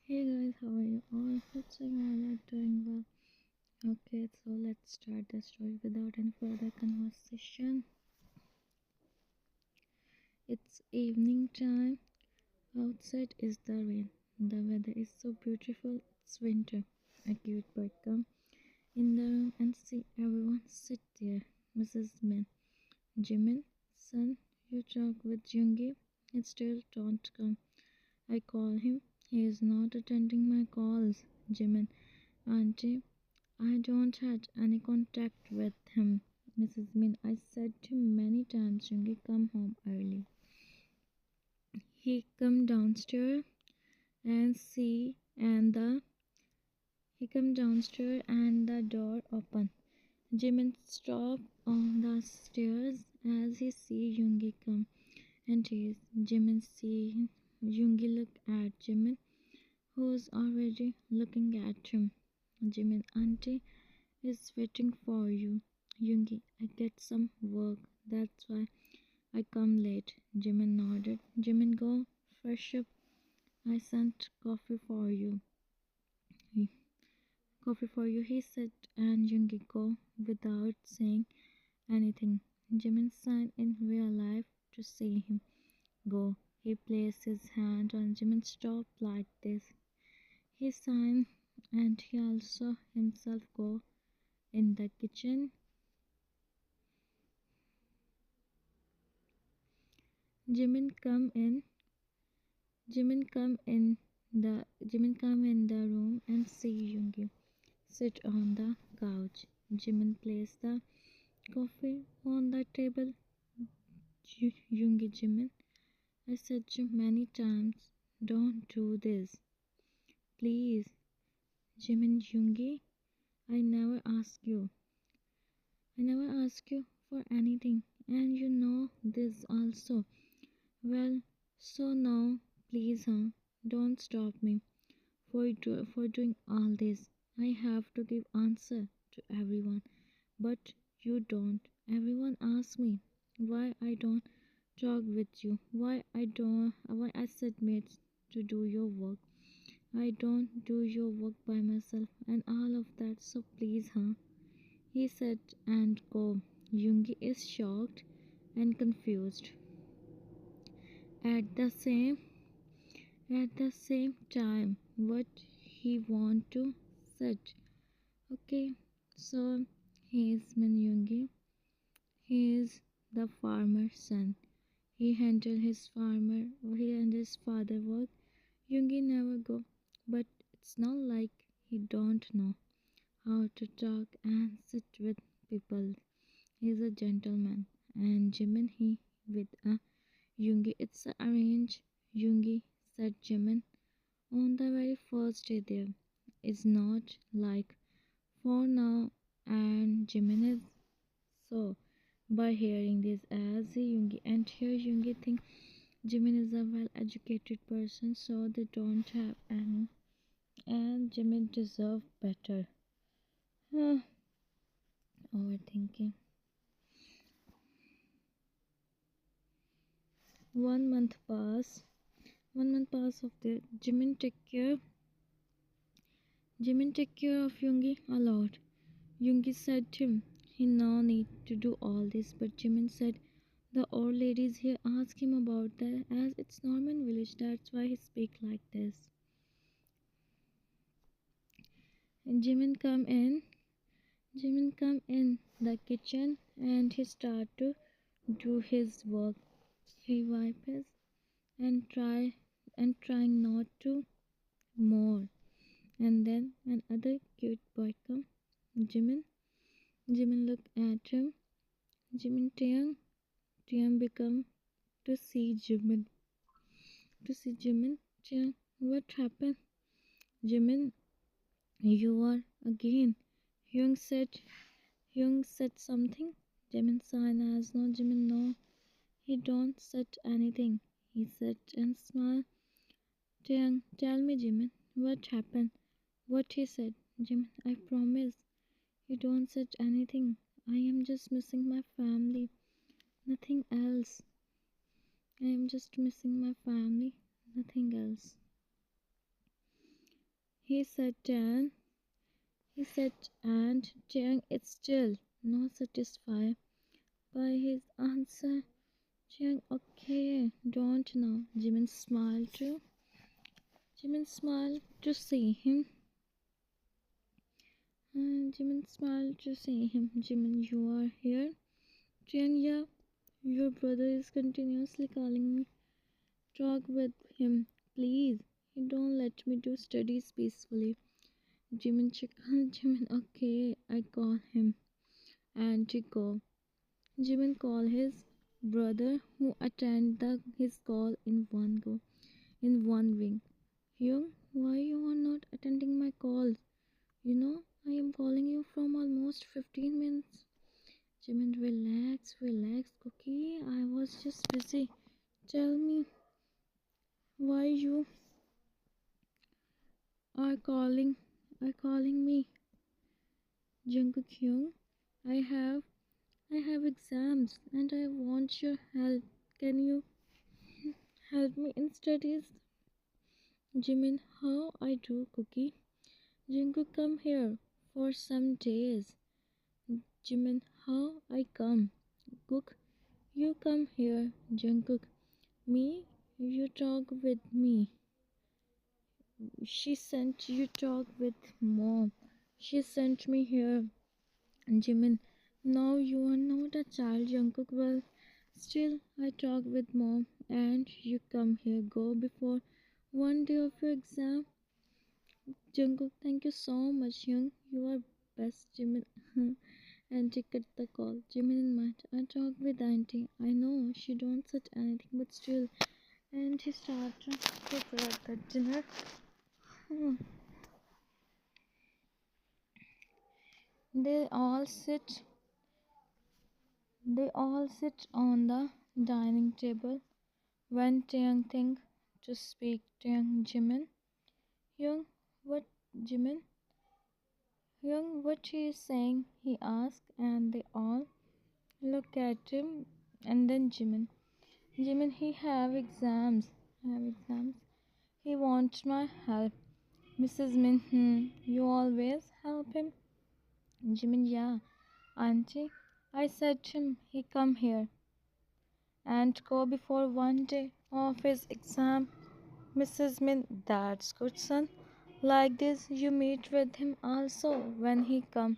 Hey guys, how are you all? Hopes you all are doing well. Okay, so let's start the story without any further conversation. It's evening time. Outside is the rain. The weather is so beautiful. It's winter. A cute bird come in the room and see everyone sit there. Mrs. Min, Jimin, son, you talk with YoOngI. It still don't come. I call him. He is not attending my calls. Jimin, Auntie, I don't had any contact with him. Mrs. Min, I said to him many times, YoOngI come home early. He come downstairs and see and the door open. Jimin stop on the stairs as he see YoOngI come and tease. Jimin see YoOngI look at Jimin, who's already looking at him. Jimin, Auntie is waiting for you. YoOngI, I get some work. That's why I come late. Jimin nodded. Jimin, go fresh up. I sent coffee for you. Coffee for you, he said, and YoOngI go without saying anything. Jimin signed in real life to see him go. He placed his hand on Jimin's stop like this. He signed and he also himself go in the kitchen. Jimin come in. Jimin come in the room and see YoOngI sit on the couch. Jimin placed the coffee on the table. YoOngI, Jimin, I said to you many times, don't do this. Please. Jimin, YoOngI, I never ask you. I never ask you for anything, and you know this also. Well, so now, please, don't stop me for doing all this. I have to give answer to everyone, but you don't. Everyone asks me why I don't talk with you, why I submit to do your work. I don't do your work by myself and all of that. So please, he said and go. YoOngI is shocked and confused. At the same time, what he want to said. Okay, so he is Min YoOngI. He is the farmer's son. He handle his father work. YoOngI never go, but it's not like he don't know how to talk and sit with people. He's a gentleman. And Jimin, he with a YoOngI, it's arranged. YoOngI said Jimin on the very first day there. It's not like for now, and Jimin is so. By hearing this as YoOngI, and here YoOngI think Jimin is a well-educated person, so they don't have any, and Jimin deserve better. Overthinking. 1 month pass. 1 month pass of the Jimin take care. Jimin take care of YoOngI a lot. YoOngI said to him he no need to do all this, but Jimin said the old ladies here ask him about that as it's Norman village. That's why he speak like this. And Jimin come in the kitchen and he start to do his work. He wipes and trying not to more. And then another cute boy come. Jimin look at him. Tiang become to see Jimin. Tiang, what happened? Jimin, you are again. Hyung said something. Jimin sighed as no. Jimin, no. He don't said anything. He said and smiled. Tiang, tell me, Jimin, what happened? What he said? Jimin, I promise. You don't said anything. I am just missing my family. Nothing else. I am just missing my family. Nothing else. He said, he said, and Chang is still not satisfied by his answer. Chang, okay, don't know. Jimin smiled to see him. Jimin smiled to see him. Jimin, you are here? Chang, yeah. Your brother is continuously calling me. Talk with him, please. He don't let me do studies peacefully. Jimin chuckled. Jimin, okay, I call him. And to go. Jimin called his brother, who attended his call in one go, in one wing. Young, why you are not attending my calls? You know, I am calling you from almost 15 minutes. Jimin, relax, relax, Cookie. I was just busy. Tell me why you are calling me. Jungkook Young, I have I have exams and I want your help. Can you help me in studies? Jimin, how I do, Cookie? Jungkook, come here for some days. Jimin, how I come? Cook, you come here. Jungkook, me? You talk with me. She sent you talk with mom. She sent me here. Jimin, now you are not a child, Jungkook. Well, still, I talk with mom and you come here. Go before one day of your exam. Jungkook, thank you so much, Young. You are best, Jimin. Auntie cut the call. Jimin in mind. I talk with auntie. I know she don't say anything, but still. And he started to prepare the dinner. Hmm. They all sit. They all sit on the dining table. When Taeyang think to speak Taeyang Jimin. Young, what Jimin? Young, what he is saying? He asked, and they all look at him. And then Jimin. Jimin, he have exams. Have exams. He wants my help. Mrs. Min, you always help him. Jimin, yeah. Auntie, I said to him he come here and go before one day of his exam. Mrs. Min, that's good son. Like this you meet with him also when he come.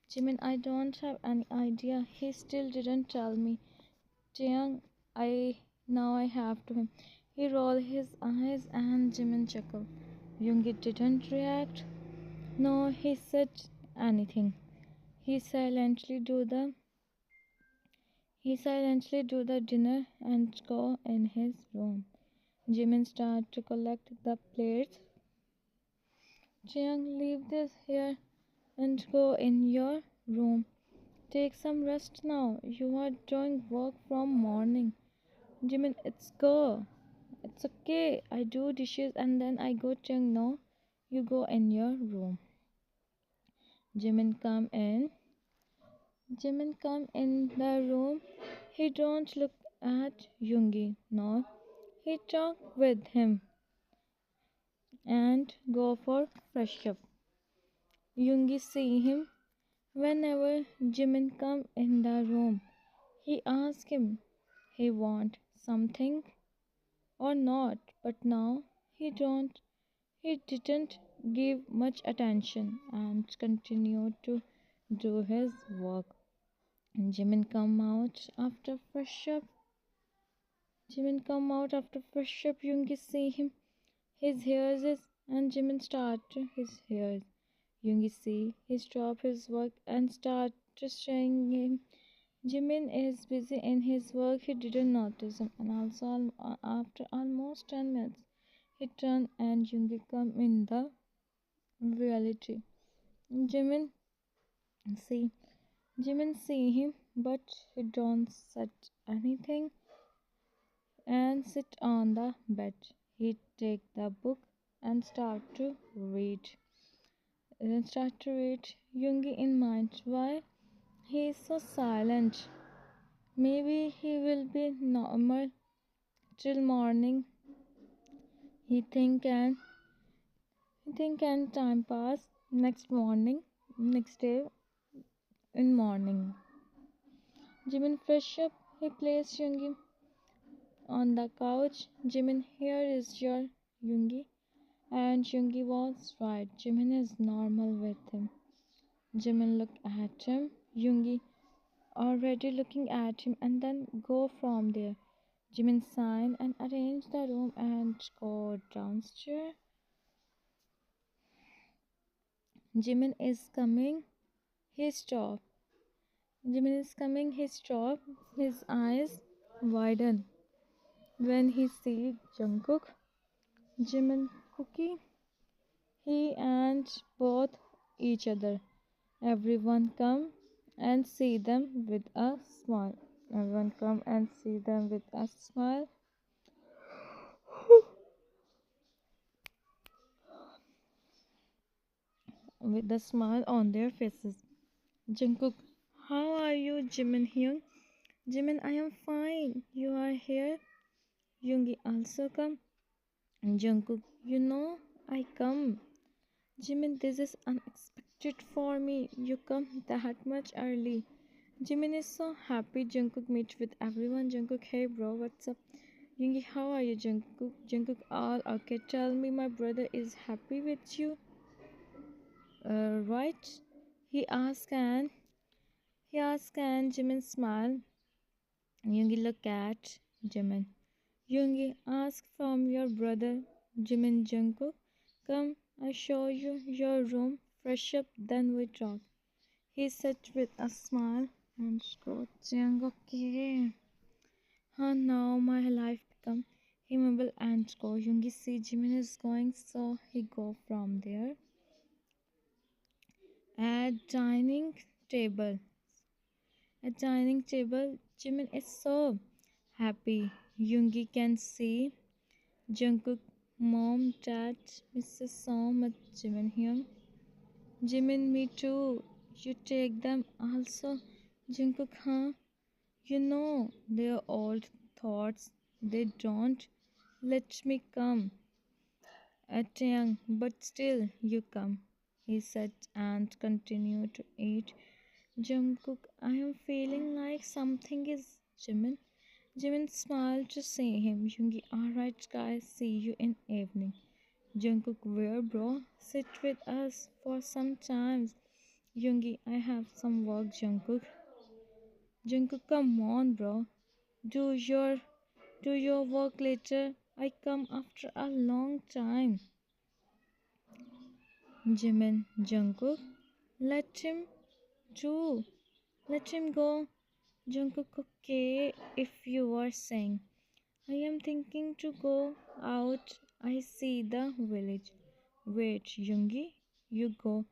Jimin, I don't have any idea. He still didn't tell me. Jiang, I have to him. He rolled his eyes and Jimin chuckled. Yoongi didn't react. No, he said anything. He silently do the he silently do the dinner and go in his room. Jimin start to collect the plates. Jiang, leave this here and go in your room. Take some rest now. You are doing work from morning. Jimin, it's go. It's okay. I do dishes and then I go Jiang. No, you go in your room. Jimin come in. Jimin come in the room. He don't look at Yoongi. No, he talk with him and go for fresh up. Yoongi see him. Whenever Jimin come in the room, he ask him he want something or not, but now he didn't give much attention and continued to do his work. Jimin come out after fresh up. Jimin come out after fresh up. Yoongi see him. His hairs is and Jimin start his hairs. Yoongi see he stop his work and start showing him. Jimin is busy in his work. He didn't notice him. And also after almost 10 minutes, he turned and Yoongi come in the reality. Jimin see Jimin see him, but he don't said anything and sit on the bed. He take the book and start to read. Yoongi in mind, why he is so silent? Maybe he will be normal till morning. He think and Think and time pass. Next day in morning. Jimin fresh up. He placed Yoongi on the couch. Jimin, here is your Yoongi. And Yoongi was right. Jimin is normal with him. Jimin looked at him. Yoongi already looking at him and then go from there. Jimin signed and arranged the room and go downstairs. Jimin is coming. He stopped. Jimin is coming. He stopped. His eyes widen when he sees Jungkook. Jimin cookie. He and both each other. Everyone come and see them with a smile. Everyone come and see them with a smile. With a smile on their faces. Jungkook, how are you, Jimin Hyung? Jimin, I am fine. You are here. Yoongi also come. Jungkook, you know I come. Jimin, this is unexpected for me. You come that much early. Jimin is so happy. Jungkook meets with everyone. Jungkook, hey bro, what's up? Yoongi, how are you, Jungkook? Jungkook, all okay. Tell me, my brother is happy with you, right? He asked, and Jimin smiled. Yoongi looked at Jimin. Yoongi, ask from your brother, Jimin Jungkook. Come, I show you your room. Fresh up, then we talk. He said with a smile and screwed Jungkook. Okay. Now my life become humble and go. Yoongi see Jimin is going, so he go from there. At dining table. At dining table, Jimin is so happy. Yoongi can see Jungkook, mom, dad, misses so much Jimin here. Jimin, me too. You take them also. Jungkook, huh? You know their old thoughts. They don't let me come at young, but still you come. He said and continued to eat. Jungkook, I am feeling like something is Jimin. Jimin smiled to see him. Yoongi, alright guys, see you in evening. Jungkook, where bro? Sit with us for some time. Yoongi, I have some work, Jungkook. Jungkook, come on, bro. Do your do your work later. I come after a long time. Jimin, Jungkook, let him do. Let him go. Jungkook, okay, if you are saying. I am thinking to go out. I see the village. Wait, Yoongi, you go.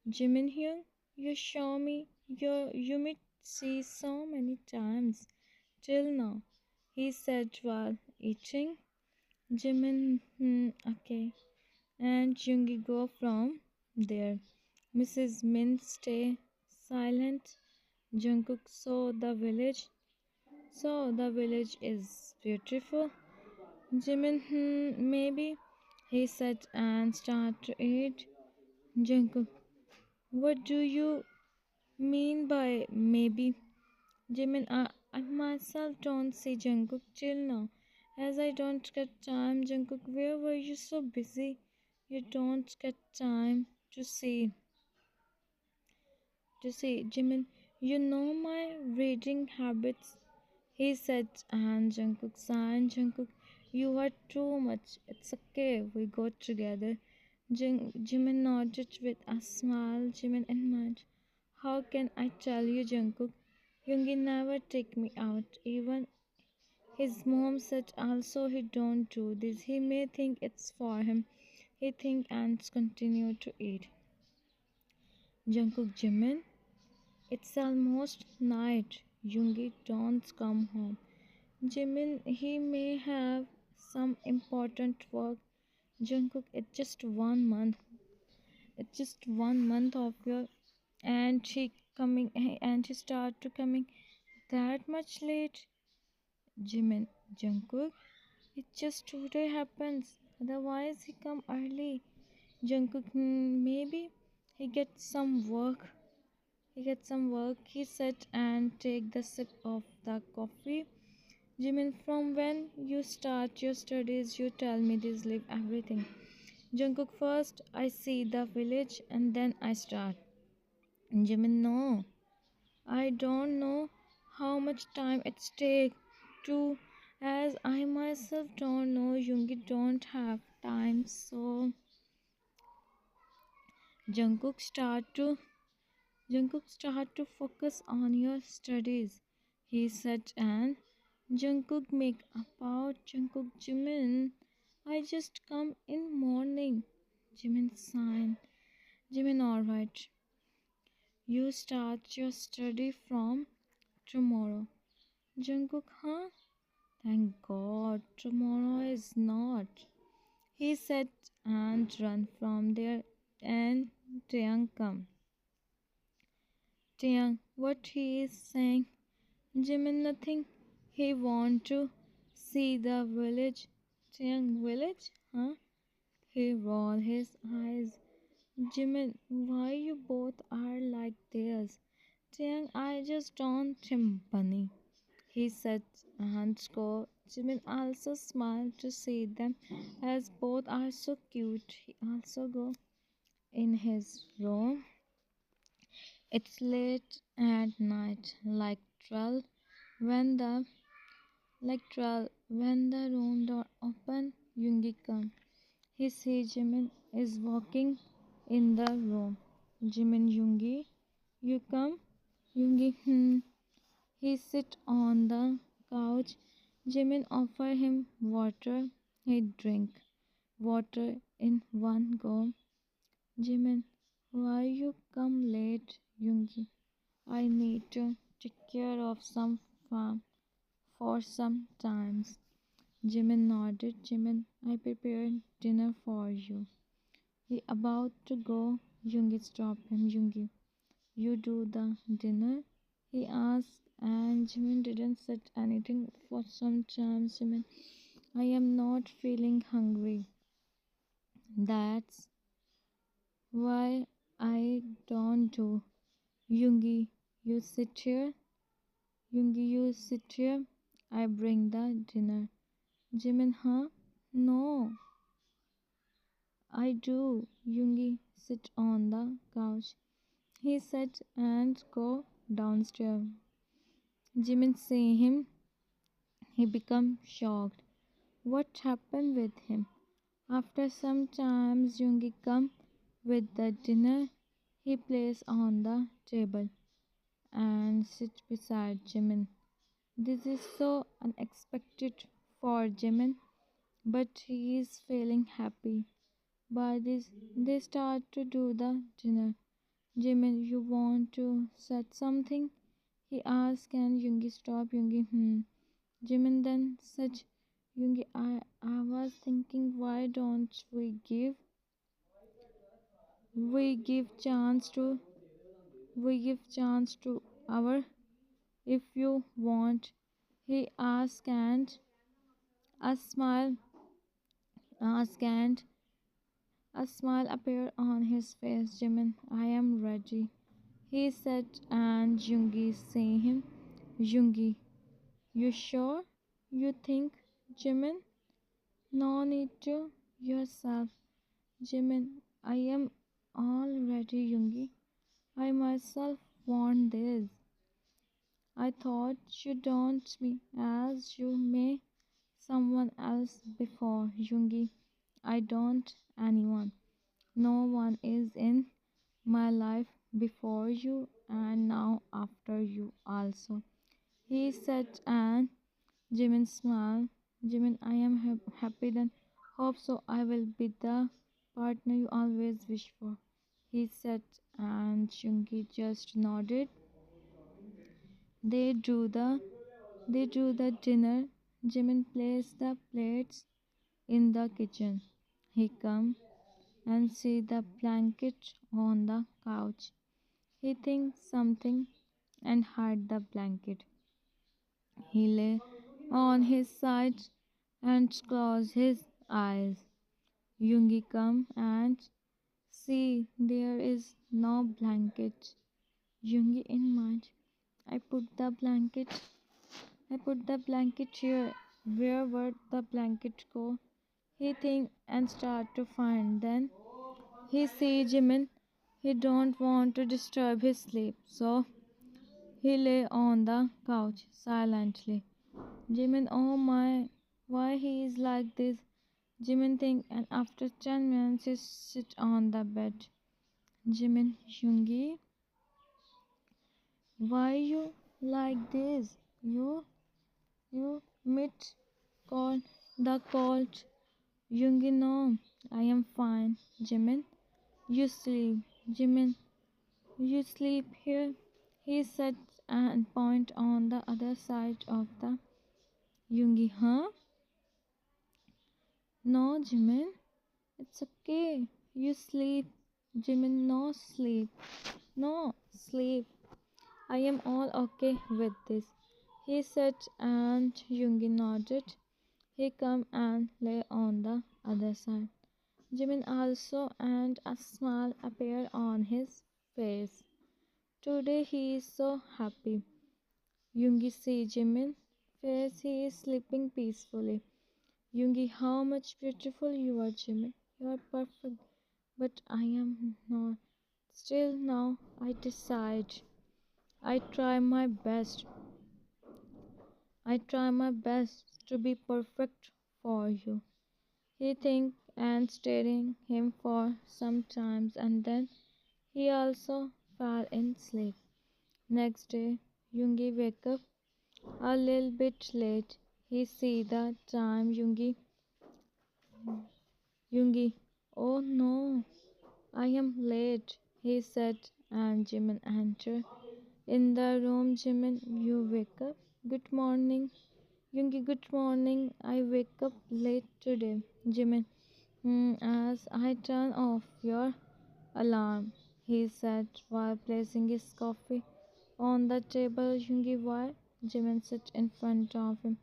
Jimin Hyung, you show me your you meet see so many times till now. He said while eating. Jimin, okay. And Yoongi go from there. Mrs. Min stay silent. Jungkook saw the village. So the village is beautiful. Jimin, maybe, he said and started to eat. Jungkook, what do you mean by maybe? Jimin, I myself don't see Jungkook till now, as I don't get time. Jungkook, where were you so busy? You don't get time to see. Jimin, you know my reading habits. He said, and Jungkook sighed. Jungkook, you are too much. It's okay. We go together. Jimin nodded with a smile. Jimin in mind. How can I tell you, Jungkook? Yoongi never take me out. Even his mom said also he don't do this. He may think it's for him. He think and continue to eat. Jungkook, Jimin, it's almost night. Yoongi don't come home. Jimin, he may have some important work. Jungkook, it's just 1 month. It's just 1 month of your, and he coming, and he start to coming that much late. Jimin, Jungkook, it just today happens. Otherwise, he come early. Jungkook, maybe he gets some work. He gets some work. He sit and take the sip of the coffee. Jimin, from when you start your studies, you tell me this leave everything. Jungkook, first I see the village and then I start. Jimin, no, I don't know how much time it's take to, as I myself don't know. Yoongi don't have time, so Jungkook start to Jungkook start to focus on your studies. He said, and Jungkook make about Jungkook Jimin. I just come in morning. Jimin sign. Jimin, alright. You start your study from tomorrow. Jungkook, huh? Thank God, tomorrow is not. He said and run from there and Taeyang come. Taeyang, what he is saying? Jimin, nothing. He want to see the village. Taeyang, village? Huh? He roll his eyes. Jimin, why you both are like this? Taeyang, I just don't think funny. He said and go. Jimin also smiled to see them as both are so cute. He also go in his room. It's late at night, like 12 when the room door open. Yoongi come. He sees Jimin is walking in the room. Jimin, Yoongi, you come? Yoongi, He sit on the couch. Jimin offer him water. He drink water in one go. Jimin, why you come late, Yoongi? I need to take care of some farm for some times. Jimin nodded. Jimin, I prepared dinner for you. He about to go. Yoongi stopped him. Yoongi, you do the dinner? He asked, and Jimin didn't say anything for some time. Jimin, I am not feeling hungry. That's why I don't do. Yoongi, you sit here. Yoongi, you sit here. I bring the dinner. Jimin, huh? No, I do. Yoongi, sit on the couch. He said and go downstairs. Jimin see him. He become shocked. What happened with him? After some time, Yoongi come with the dinner. He places on the table and sit beside Jimin. This is so unexpected for Jimin, but he is feeling happy. By this, they start to do the dinner. Jimin, you want to say something? He asked, and Yoongi stop. Yoongi, Jimin then said, Yoongi, I was thinking, why don't we give chance to our, if you want. He asked, and a smile asked, and a smile appeared on his face. Jimin, I am ready. He said, and Yoongi see him. Yoongi, you sure? You think, Jimin? No need to yourself. Jimin, I am all ready, Yoongi. I myself want this. I thought you don't me as you may someone else before, Yoongi. I don't anyone. No one is in my life before you and now after you also. He said, and Jimin smiled. Jimin, I am happy then. Hope so. I will be the partner you always wish for. He said, and Chungi just nodded. They do the dinner. Jimin placed the plates in the kitchen. He come and see the blanket on the couch. He thinks something and hide the blanket. He lay on his side and closed his eyes. Yoongi come and See, there is no blanket. YoOngI in mind. I put the blanket. I put the blanket here. Where would the blanket go? He think and start to find. Then he see Jimin. He don't want to disturb his sleep, so he lay on the couch silently. Jimin, oh my, why he is like this? Jimin think, and after 10 minutes he sit on the bed. Jimin, YoOngI, why you like this? You meet called the cold. YoOngI, no, I am fine. Jimin, you sleep. Jimin, you sleep here. He said and point on the other side of the YoOngI, huh? No, Jimin, it's okay. You sleep. Jimin, no sleep. No sleep. I am all okay with this. He said and YoOngI nodded. He come and lay on the other side. Jimin also and a smile appeared on his face. Today he is so happy. YoOngI see Jimin face he is sleeping peacefully. YoOngI, how much beautiful you are, Jimin. You are perfect, but I am not. Still now I decide. I try my best. I try my best to be perfect for you. He think and staring him for some times and then he also fell in sleep. Next day, YoOngI wake up a little bit late. He see the time. YoOngI, oh no, I am late, he said, and Jimin entered. In the room, Jimin, you wake up. Good morning. YoOngI, good morning. I wake up late today. Jimin, as I turn off your alarm, he said while placing his coffee on the table. YoOngI, why? Jimin sat in front of him.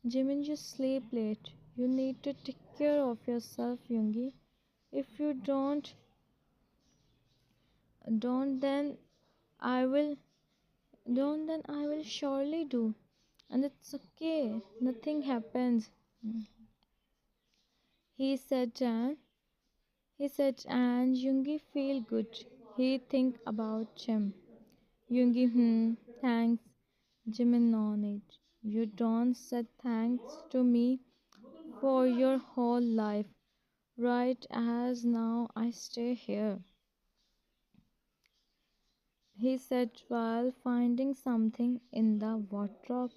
Jimin, you sleep late. You need to take care of yourself, YoOngI. If you don't I will then I will surely do. And it's okay. Nothing happens. He said and YoOngI feel good. He think about him. YoOngI, thanks. Jimin on it. You don't say thanks to me for your whole life. Right as now I stay here. He said while finding something in the wardrobe.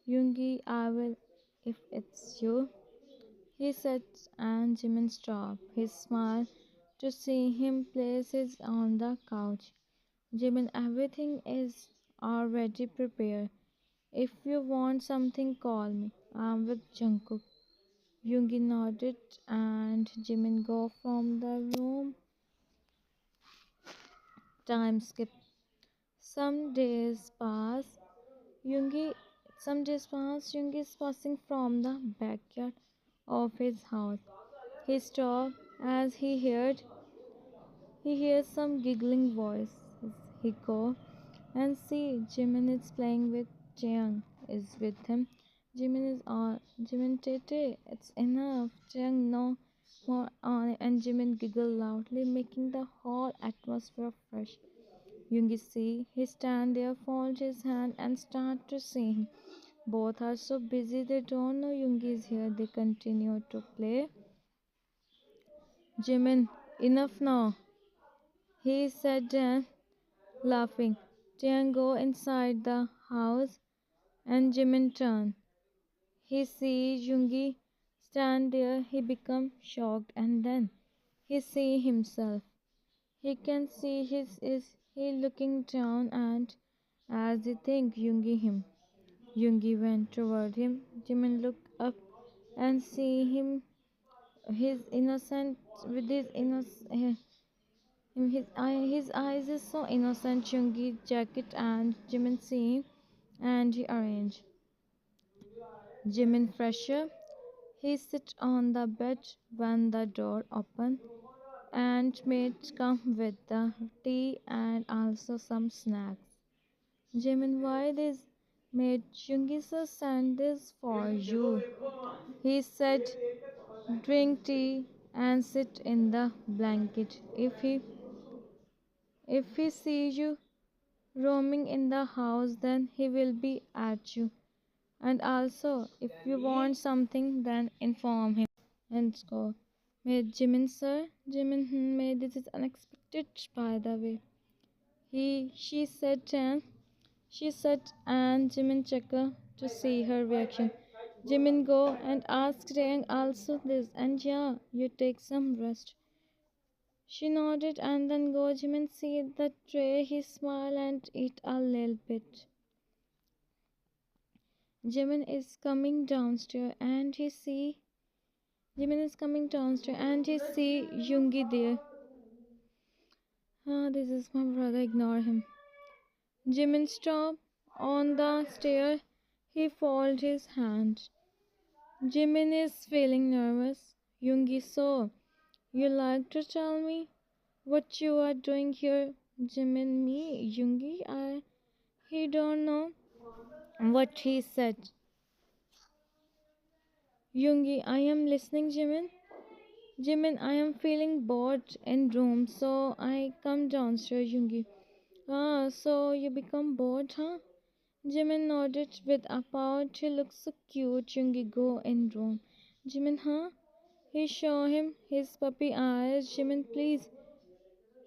YoOngI, I will if it's you. He said and Jimin stopped. He smiled to see him places on the couch. Jimin, everything is already prepared. If you want something, call me. I'm with Jungkook. YoOngI nodded and Jimin go from the room. Time skip. Some days pass. YoOngI some days pass. YoOngI is passing from the backyard of his house. He stopped as he hears some giggling voices. He go and see Jimin is playing with Chiang is with him. Jimin is on. Jimin Tete, it's enough. Chiang no more on and Jimin giggle loudly, making the whole atmosphere fresh. YoOngI see he stand there, fold his hand and start to sing. Both are so busy they don't know YoOngI is here. They continue to play. Jimin, enough now, he said then, laughing. Jian go inside the house and Jimin turn. He sees YoOngI stand there. He become shocked and then he see himself. He can see his is he looking down and as he think YoOngI him. YoOngI went toward him. Jimin looked up and see him his innocent with his innocent his eyes is so innocent. YoOngI jacket and Jimin see and he arranged. Jimin fresher. He sit on the bed when the door opened and maids come with the tea and also some snacks. Jimin, why this maid Jungisa sent this for you? He said, drink tea and sit in the blanket. If he sees you roaming in the house, then he will be at you. And also, if you want something, then inform him. And go. May Jimin sir, Jimin, may this is unexpected by the way. She said and Jimin checker to see her reaction. Jimin go and ask Rang also this and yeah, you take some rest. She nodded and then go Jimin see the tray, he smile and eat a little bit. Jimin is coming downstairs and he see Jimin is coming downstairs and he see Yoongi there. Ah, this is my brother, ignore him. Jimin stopped on the stair. He folded his hand. Jimin is feeling nervous. Yoongi, so you like to tell me what you are doing here? Jimin, me, Yoongi, he don't know what he said. Yoongi, I am listening, Jimin. Jimin, I am feeling bored in room, so I come downstairs, Yoongi. Ah, so you become bored, huh? Jimin nodded with a pout. He looks so cute. Yoongi, go in room. Jimin, huh? He show him his puppy eyes. Jimin, please.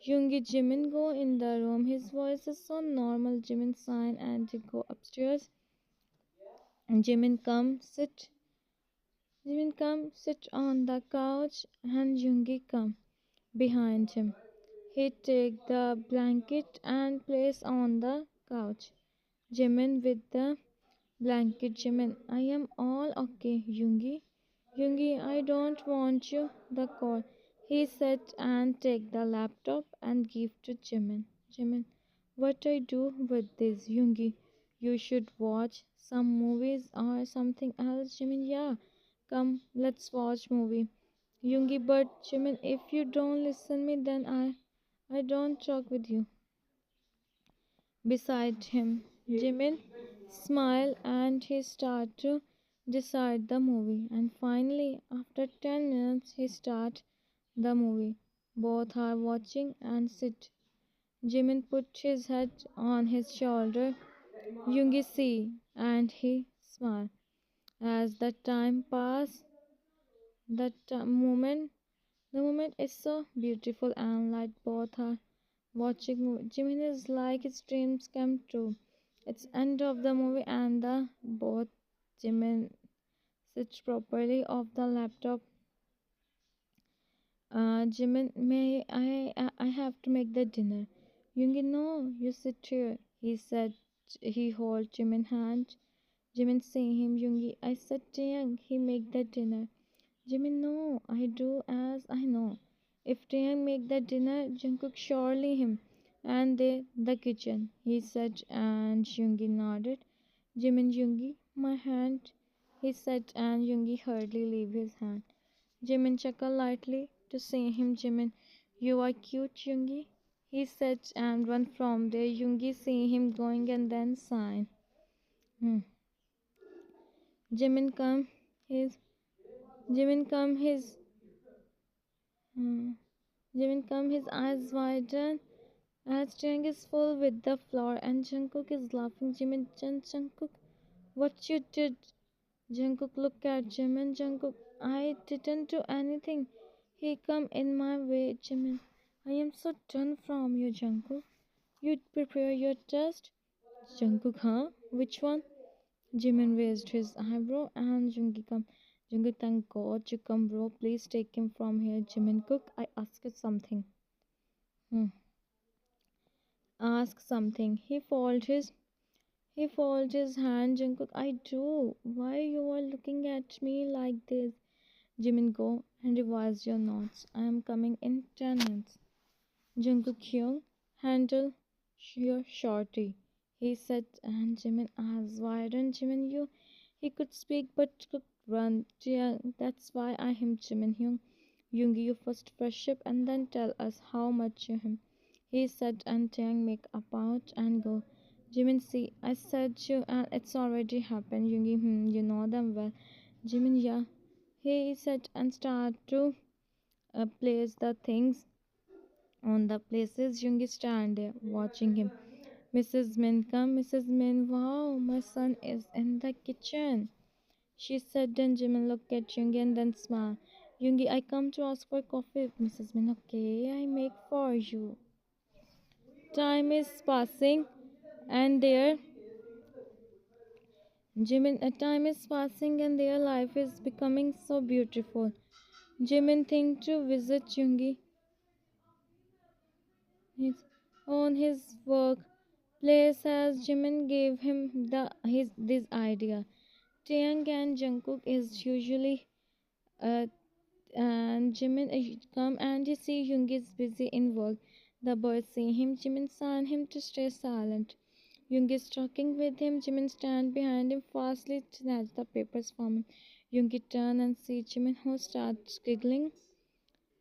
Yoongi, Jimin, go in the room. His voice is so normal. Jimin sign and he go upstairs. And Jimin come sit on the couch and Yoongi come behind him. He take the blanket and place on the couch. Jimin with the blanket. Jimin, I am all okay. Yoongi, I don't want you the call. He said and take the laptop and give to Jimin, what I do with this, Yoongi? You should watch some movies or something else. Jimin, yeah. Come, let's watch movie. Yoongi, but Jimin, if you don't listen me, then I don't talk with you. Beside him, Jimin smiled and he started to decide the movie. And finally, after 10 minutes, he started the movie. Both are watching and sit. Jimin put his head on his shoulder. Yoongi see and he smiled. As the time passed, the moment is so beautiful and light. Both are watching movie. Jimin is like his dreams come true. It's end of the movie and the both Jimin sits properly off the laptop. Jimin, I have to make the dinner. Yoongi, no, you sit here. He said. He hold Jimin hand. Jimin seeing him. Yoongi, I said Taeyang, he make the dinner. Jimin, no, I do as I know. If Taeyang make the dinner, Jungkook surely him. And they the kitchen, he said, and Yoongi nodded. Jimin, Yoongi, my hand, he said, and Yoongi hardly leave his hand. Jimin chuckled lightly to see him. Jimin, you are cute, Yoongi, he said, and run from there. Yoongi see him going and then sign. Hmm. Jimin come his Jimin come his hmm. Jimin come his eyes widen as Jang is full with the floor and Jungkook is laughing. Jungkook, what you did? Jungkook look at Jimin. Jungkook, I didn't do anything. He come in my way. Jimin, I am so done from you, Jungkook. You prepare your test. Jungkook, huh? Which one? Jimin raised his eyebrow and Jungi come. Jungi, thank God you come, bro. Please take him from here. Jimin Cook, I ask you something. Hmm. Ask something. He folded his hand. Jungkook, I do. Why you are looking at me like this? Jimin, go and revise your notes. I am coming in 10 minutes. Jungkook Hyung, handle your shorty, he said, and Jimin eyes widened. Jimin, you, he could speak but could run. Yeah, that's why I am Jimin Hyung. Yoongi, you first fresh up and then tell us how much you him. He said and Taeyang make a pouch and go. Jimin, see, I said you and it's already happened. Yoongi, you know them well. Jimin, yeah. He said and start to place the things on the places. Yoongi stand there watching him. Mrs. Min, come, Mrs. Min. Wow, my son is in the kitchen. She said, then Jimin looked at Yoongi and then smiled. Yoongi, I come to ask for coffee. Mrs. Min, okay, I make for you. Time is passing and time is passing and their life is becoming so beautiful. Jimin think to visit Yoongi his, on his work place as Jimin gave him this idea. Taeyang and Jungkook is usually uh, and Jimin come and you see Yoongi is busy in work. The boys see him. Jimin sign him to stay silent. Yoongi is talking with him. Jimin stand behind him, fastly snatch the papers from him. Yoongi turn and see Jimin who starts giggling.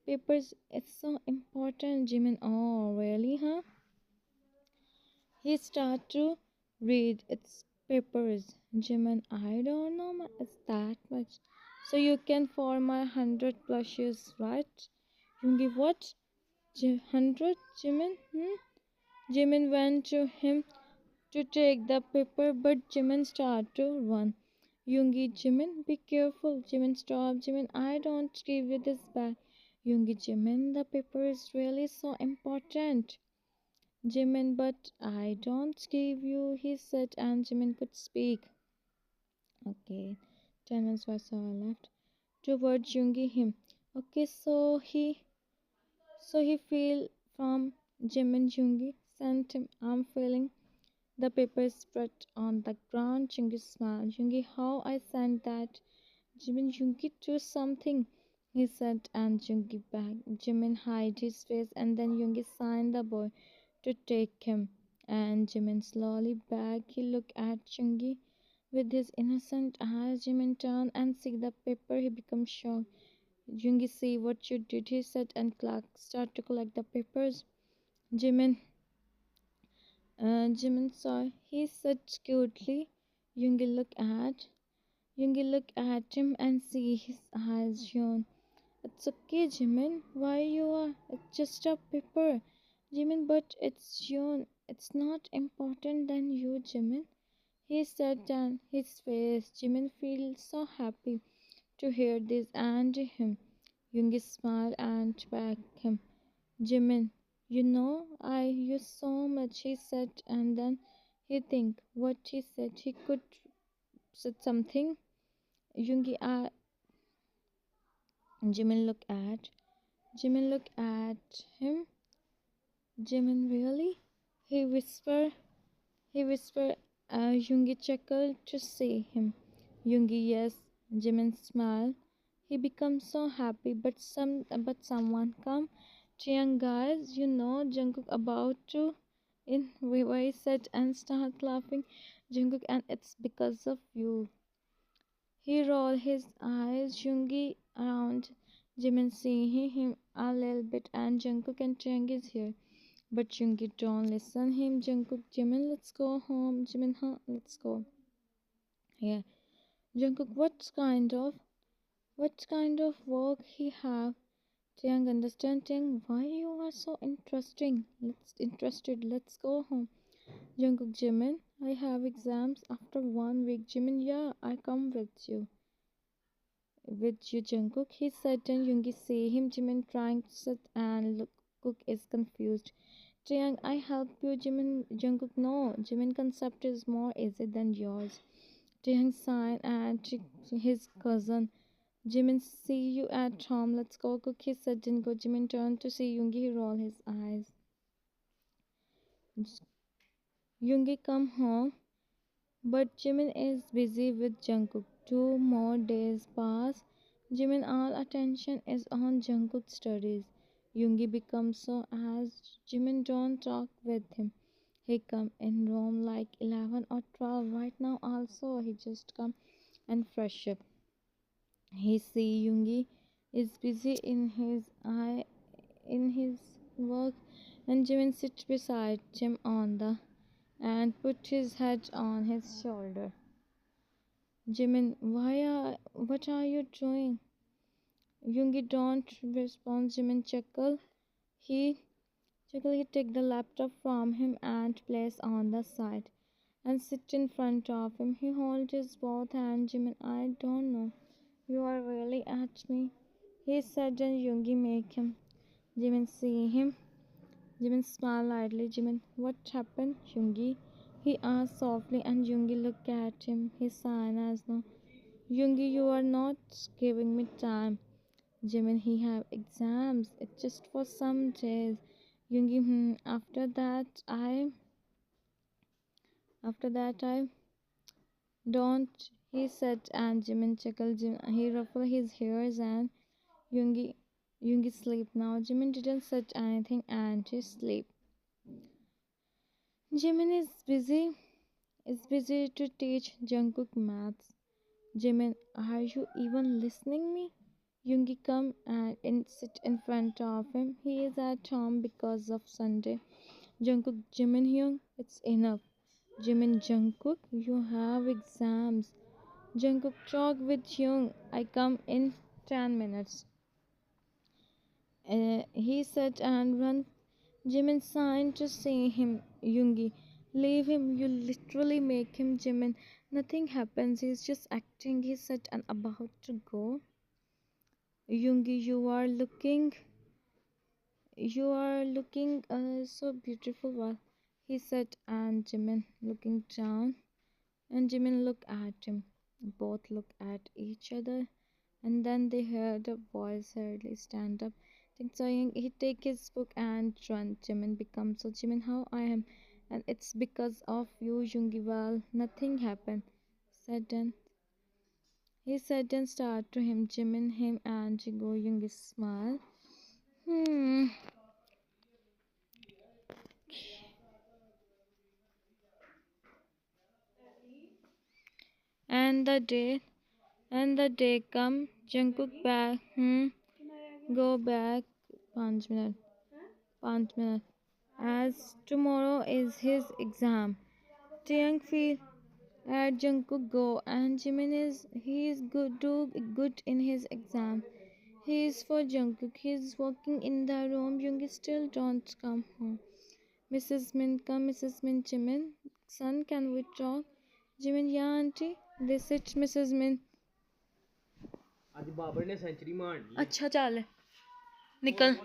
Papers, it's so important, Jimin. Oh, really, huh? He start to read its papers. Jimin, I don't know, it's that much. So you can for my 100 plus years, right? Yoongi, what? 100, Jimin? Jimin went to him to take the paper, but Jimin started to run. Yoongi, Jimin, be careful. Jimin, stop. Jimin, I don't give you this back. Yoongi, Jimin, the paper is really so important. Jimin, but I don't give you, he said, and Jimin could speak. Okay, 10 minutes was left. Towards Yoongi, him. Okay, so he feel from Jimin Yoongi sent him. I'm feeling the paper spread on the ground. Yoongi smiled. Yoongi, how I sent that? Jimin, Yoongi do something, he said, and Yoongi back. Jimin hid his face, and then Yoongi signed the boy to take him. And Jimin slowly back. He looked at Yoongi with his innocent eyes. Jimin turned and see the paper. He became shocked. Yoongi, see what you did, he said, and Clark start to collect the papers. Jimin Jimin saw. He said cutely. Yoongi look at him and see his eyes yawn. It's okay, Jimin. Why you are? It's just a paper. Jimin, but it's yawn. It's not important than you, Jimin. He said and his face. Jimin feels so happy to hear this and him. Yoongi smiled and back him. Jimin, you know I use so much, he said, and then he think what he said. He could said something. Yoongi, Jimin look at him. Jimin, really? He whispered. Yoongi chuckled to see him. Yoongi, yes. Jimin smiled. He becomes so happy, but someone come. Young guys, you know Jungkook about to in Vivi said and start laughing. Jungkook, and it's because of you. He rolled his eyes. Yoongi around. Jimin seeing him a little bit, and Jungkook and Taeyang is here. But Yoongi don't listen him. Jungkook, Jimin, let's go home. Jimin, huh? Let's go. Yeah. Jungkook, what kind of work he have? Taeyang understanding why you are so interested. Let's go home. Jungkook, Jimin, I have exams after 1 week. Jimin, yeah, I come with you. With you, Jungkook, he said, and Yoongi see him. Jimin trying to sit and look. Cook is confused. Taeyang, I help you, Jimin. Jungkook, no. Jimin concept is more easy than yours. Taeyang sign and his cousin. Jimin, see you at home. Let's go. Cook, he said, didn't go. Jimin turned to see Yoongi. He rolled his eyes. Yoongi come home, but Jimin is busy with Jungkook. 2 more days pass. Jimin all attention is on Jungkook's studies. Yoongi becomes so as Jimin don't talk with him. He come in room like 11 or 12 right now also. He just come and fresh up. He see Yoongi is busy in his work, and Jimin sits beside him on the and put his head on his shoulder. Jimin, what are you doing? Yoongi don't respond. Jimin he take the laptop from him and place on the side and sit in front of him. He holds his both hands. Jimin, I don't know. You are really at me. He said and Yoongi make him. Jimin see him. Jimin smiled lightly. Jimin, what happened, Yoongi? He asked softly and Yoongi looked at him. He sighed as no. Yoongi, you are not giving me time. Jimin, he have exams. It's just for some days. Yoongi, after that I don't, he said, and Jimin chuckled. He ruffled his hairs and Yoongi, Yoongi sleep now. Jimin didn't say anything and he sleep. Jimin is busy to teach Jungkook maths. Jimin, are you even listening me? Yoongi come and sit in front of him. He is at home because of Sunday. Jungkook, Jimin Hyung, it's enough. Jimin, Jungkook, you have exams. Jungkook, talk with Hyung. I come in 10 minutes. He said and run. Jimin signed to see him. Yoongi, leave him. You literally make him. Jimin, nothing happens. He's just acting. He said and about to go. Yoongi, you are looking so beautiful. Well, he said, and Jimin looking down, and Jimin looked at him. Both looked at each other, and then they heard a voice hurriedly stand up. Think so he take his book and run. Jimin becomes so Jimin, how I am, and it's because of you, Yoongi. Well, nothing happened. Said then he said and started to him, Jimin, him, and Jigo. Yoongi smile. Hmm. And the day come, Jungkook back. Go back. 5 minutes. 5 minutes. As tomorrow is his exam. Taeyang feel at Jungkook go and Jimin he is good in his exam. He is for Jungkook. He is walking in the room. Yoongi still don't come home. Mrs. Min come. Mrs. Min, Jimin, son, can we talk? Jimin, yeah, auntie. They sit. Mrs. Min, ਅੱਜ ਬਾਬਰ ਨੇ sanctuary ਮਾਰਨੀ ਅੱਛਾ ਚੱਲ ਨਿਕਲ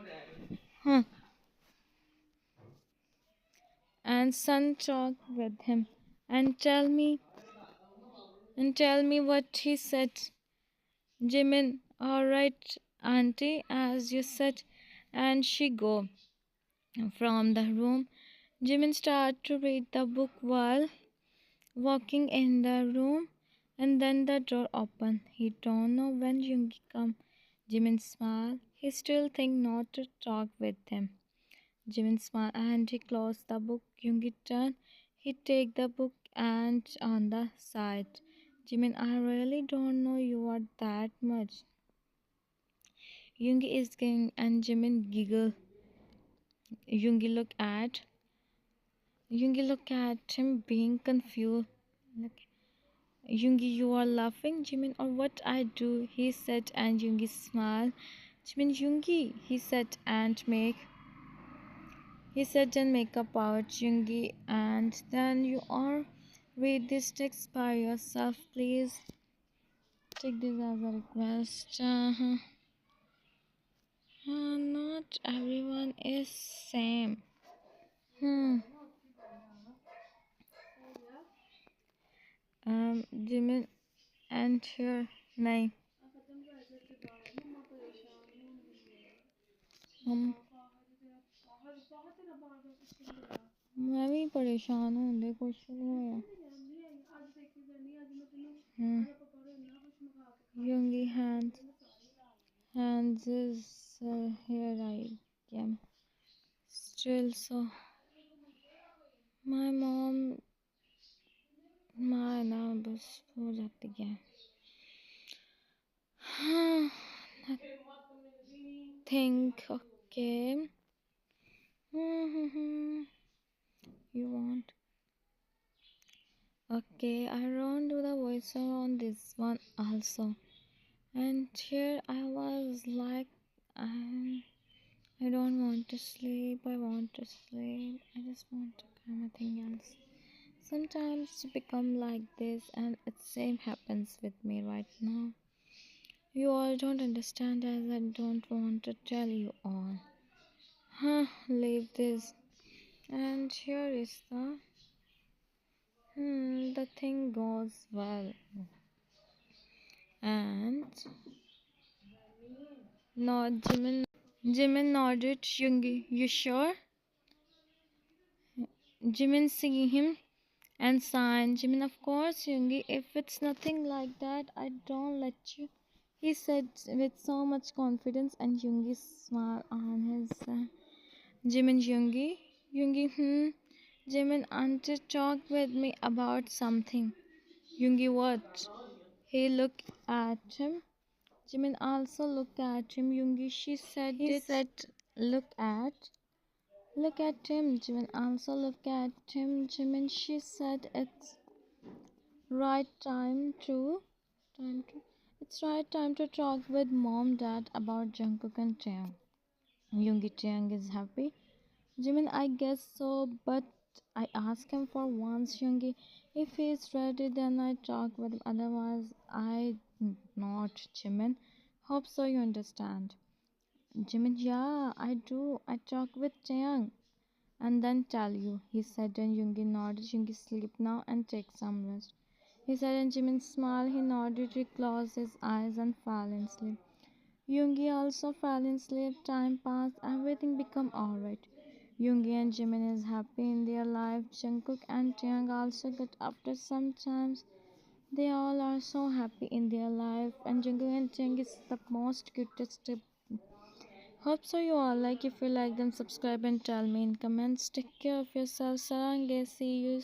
ਹਾਂ and son talk with him and tell me what he said. Jimin, all right, auntie, as you said, and she go from the room. Jimin start to read the book while walking in the room, and then the door open. He don't know when Yoongi come. Jimin smile. He still think not to talk with him. Jimin smile and he close the book. Yoongi turn. He take the book and on the side. Jimin, I really don't know you are that much. Yoongi is king and Jimin giggle. Yoongi look at him being confused. Yoongi, you are laughing, Jimin, or what I do? He said, and Yoongi smiled. Jimin, Yoongi, he said and make a pouch, Yoongi, and then you are read this text by yourself, please. Take this as a request. Not everyone is same. Jimin and her name. हम मैं भी परेशान हूँ दे कुछ नहीं होया Yoongi hands is here I am still so my mom my ना बस हो जाती है think. Okay. You want? Okay, I won't do the voiceover on this one also. And here I was like, I don't want to sleep. I want to sleep. I just want to do nothing else. Sometimes it become like this, and it same happens with me right now. You all don't understand, as I don't want to tell you all. Leave this. And here is the thing goes well. And no, Jimin nodded. Yoongi, you sure? Jimin see him and sighed. Jimin, of course, Yoongi. If it's nothing like that, I don't let you. He said with so much confidence, and Yoongi smiled on his. Jimin, Yoongi, Jimin, auntie talk with me about something. Yoongi, what? He looked at him. Jimin also looked at him. Yoongi, she said he it. Said, look at him. Jimin also looked at him. Jimin, she said it's right time to, it's right time to talk with mom, dad about Jungkook and Taeyang. Yoongi, Taeyang is happy. Jimin, I guess so, but I asked him for once, Yoongi. If he's ready, then I talk with him. Otherwise, I not. Jimin, hope so you understand. Jimin, yeah, I do. I talk with Taeyang and then tell you, he said, and Yoongi nodded. Yoongi, sleep now and take some rest. He said, and Jimin smiled. He nodded. He closed his eyes and fell in sleep. Yoongi also fell in sleep. Time passed. Everything became alright. Yoongi and Jimin is happy in their life. Jungkook and Taeyang also get after some times. They all are so happy in their life, and Jungkook and Taeyang is the most cutest. Hope so you all like. If you like them, subscribe and tell me in comments. Take care of yourself. Sarange. See you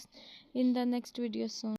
in the next video soon.